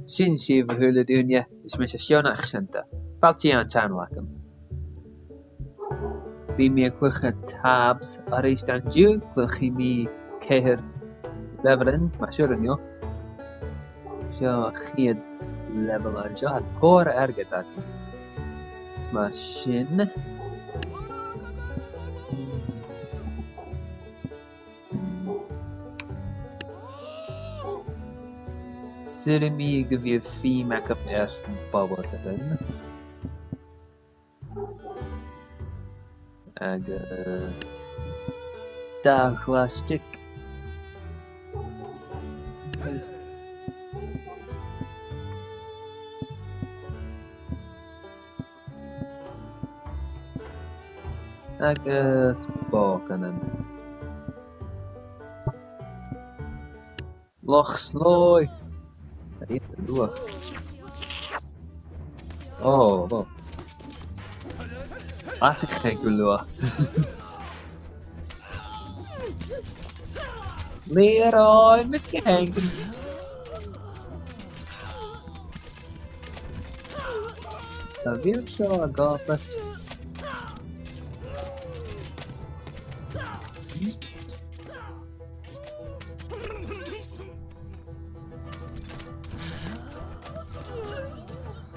Sin si bh thuúla dúine is me sé seoach sinnta. Faltí an teanhacham. Bhí mé chucha tabs a rééis an dú chluchi mí céir leverin mar siúrinio. Seo chiad level an seo a tóir airgid ag. Is mar sin. Suirí mí go bhíodh feedback up bobbal agan. Agus dá chláistic. Agus bócanan. Loch slói. Itt a luach. Oh. As ik geen luach. Leroy met kijken. Dat wil zo agapen.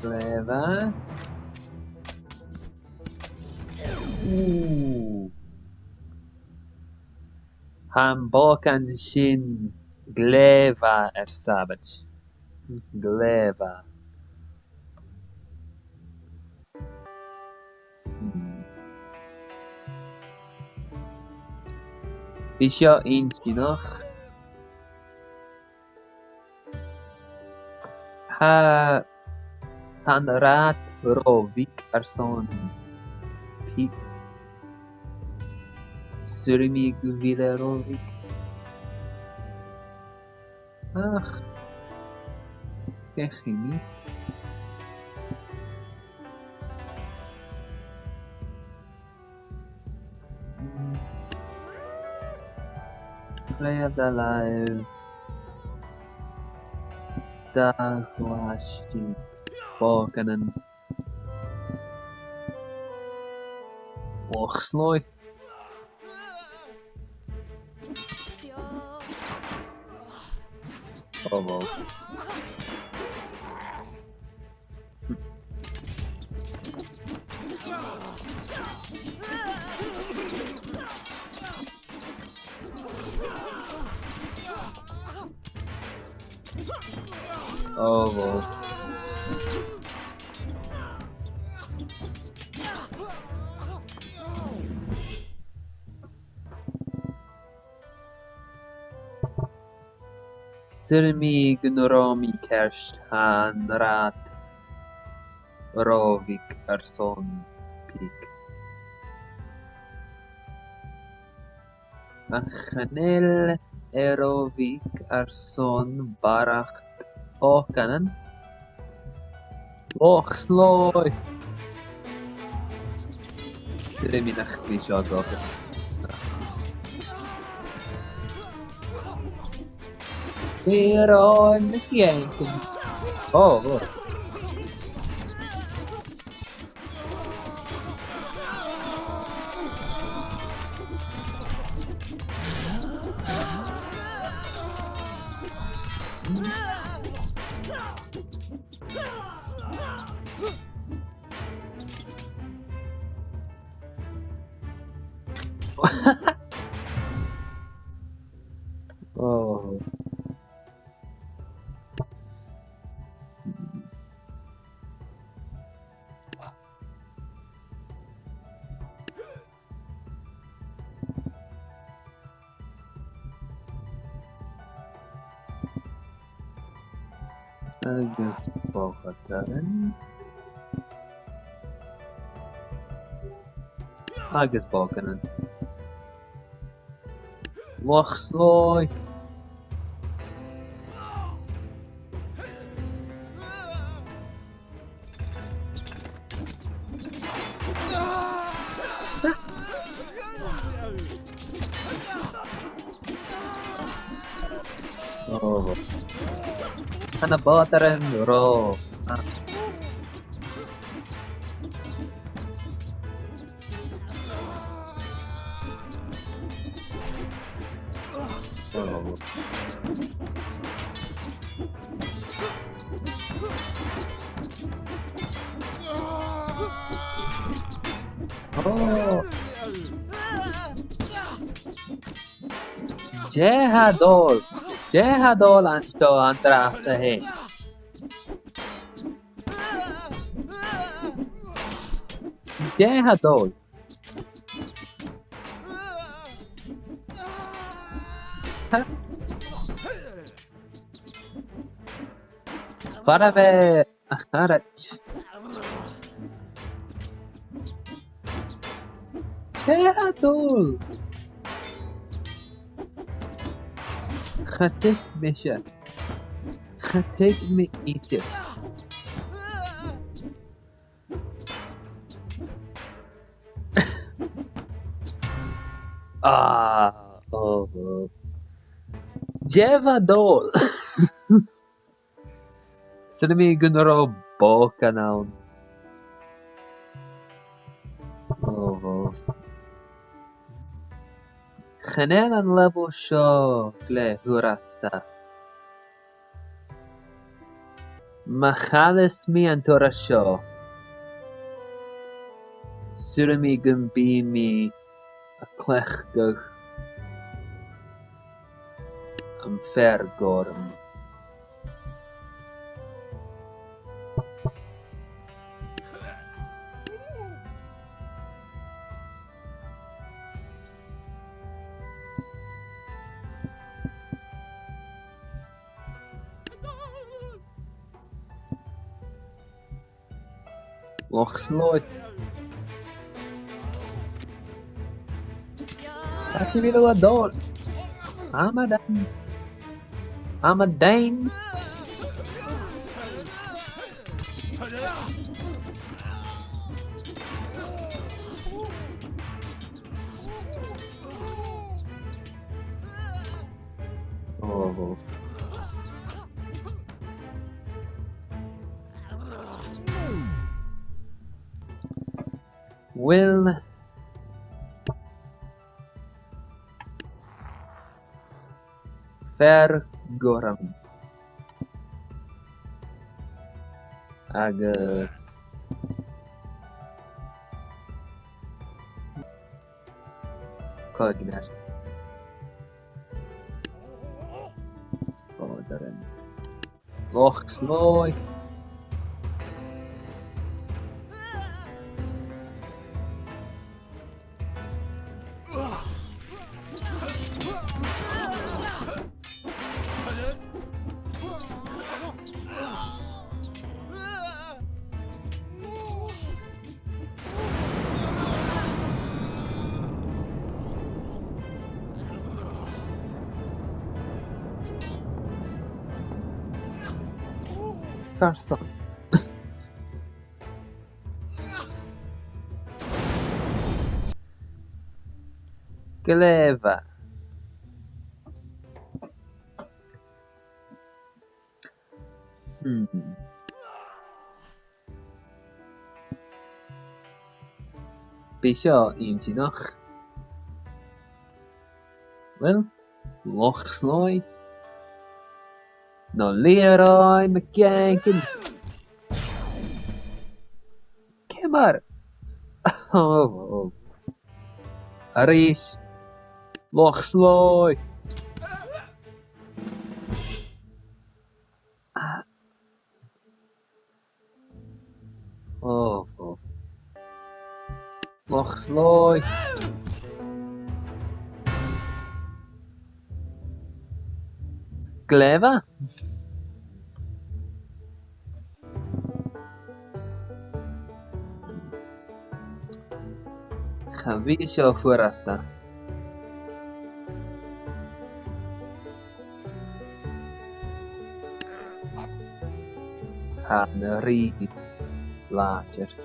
Clever. Han balkan sin gleva sabaid. Gleva. Bhí seo inscinach. Han raad rovig airson Bheag. Suirí go bhíle rovig. Ach. Gechi mí. Play of the live. Da chláistic. Bócanan. Och slói. Oh well. Oh well. Suirí gnorami kerst han raad rovig airson Bheag. A chanel rovig airson barach bócanan. Och slói. Suirí nach bhí seo agapan. Leroy met kijken. Oh. Oh. Agus bócanan. Agus bócanan. Loch slói. Oh. أنا باطرن رو أوه جه هدول أنت هي جه هدول فرق خرج جه هدول خطك میشه خطك میشه اوه جه هدول سلمي جنرو بوكاناون اوه خلينا نلعبوا شغلة هوراستا ما خالص مي انتورا شو سلمي جنبيمي اكلخدغ ام فرغورم Lochsloot. Laat je willen wat door. Hamadan. Hamadijn. Oh. Will Vergoram Agus Cognar Spoderen Lochslooi Carson Gleva Bisha eentje nog. Wel, Lochslooi. Nou Leroy McKenkins. Kijk maar. Oh. Aries. Lochslooi. Oh. Lochslooi. Clever. Gaan we zo voorrasten. Hanerie later.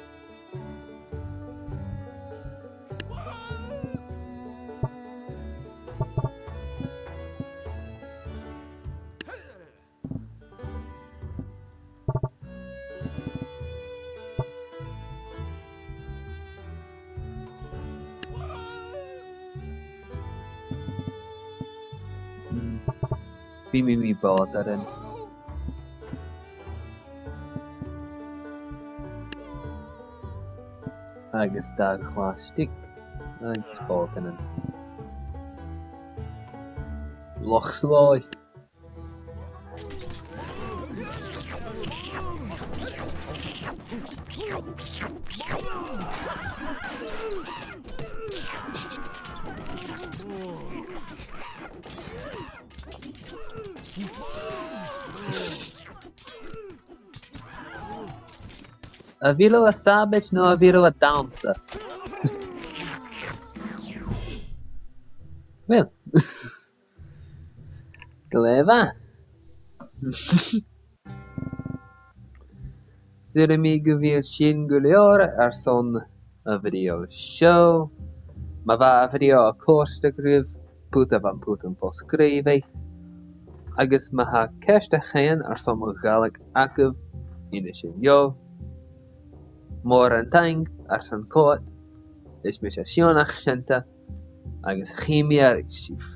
Bhí mí bád arin. Agus dá chláistic agus báganan. Loch sláid. A bhíle a sabaid nó a bhíle a dansa? Well, Gleva. Sirimi gwyl sin gwlior son a video show. Ma va a video a costa grif puta van puta poscrive. Agus ma ha kesta chain son galig aktiv in sin jo. Mor an tang son coat. Is mis a sionach shenta. Agus chimia sif.